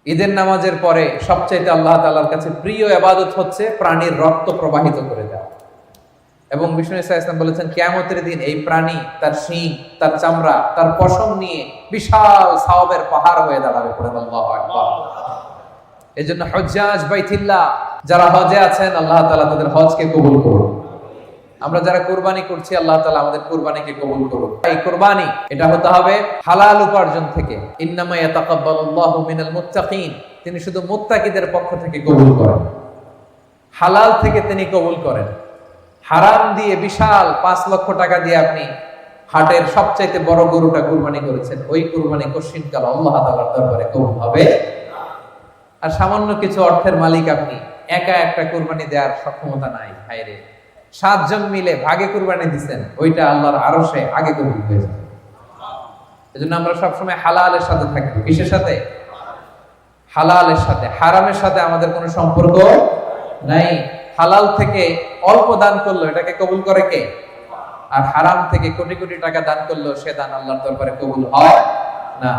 ঈদের নামাজের পরে সবচাইতে আল্লাহ তাআলার কাছে প্রিয় ইবাদত হচ্ছে প্রাণীর রক্ত প্রবাহিত করে দেওয়া। এবং বিষ্ণু ইসা ইসলাম বলেছেন কিয়ামতের দিন এই প্রাণী তার শিং, তার চামড়া, তার পশম নিয়ে বিশাল সওয়াবের পাহাড় হয়ে দাঁড়াবে। পড়েন আল্লাহু আকবার। এজন্য হুজ্জাজ বাইতুল্লাহ যারা হজে আছেন, আল্লাহ তাআলা তাদের হজকে কবুল করুন। আমরা যারা কুরবানি করছি, আল্লাহ তাআলা আমাদের কুরবানিকে কবুল করুন। এই কুরবানি এটা হতে হবে হালাল উপার্জন থেকে। ইন্নামা ইয়াতাকাব্বালুল্লাহু মিনাল মুত্তাকিন, তিনি শুধু মুত্তাকিদের পক্ষ থেকে কবুল করেন, হালাল থেকে তিনি কবুল করেন। হারাম দিয়ে বিশাল 5 লক্ষ টাকা দিয়ে আপনি হাটের সবচাইতে বড় গরুটা কুরবানি করেছেন, ওই কুরবানি কশিনকাল আল্লাহ তাআলার দরবারে কবুল হবে। আর সামান্য কিছু অর্থের মালিক আপনি, একা একটা কুরবানি দেওয়ার সক্ষমতা নাই, হায়রে 7 জন মিলে ভাগে কুরবানি দিবেন, ওইটা আল্লাহর আরশে আগে কবুল হয়ে যাবে। এজন্য আমরা সবসময় হালালের সাথে থাকবো। কিসের সাথে? হালালের সাথে। হারামের সাথে আমাদের কোনো সম্পর্ক নাই। হালাল থেকে অল্প দান করলো এটাকে কবুল করে কে? আর হারাম থেকে কোটি কোটি টাকা দান করলো সে দান আল্লাহর দরবারে কবুল হয় না।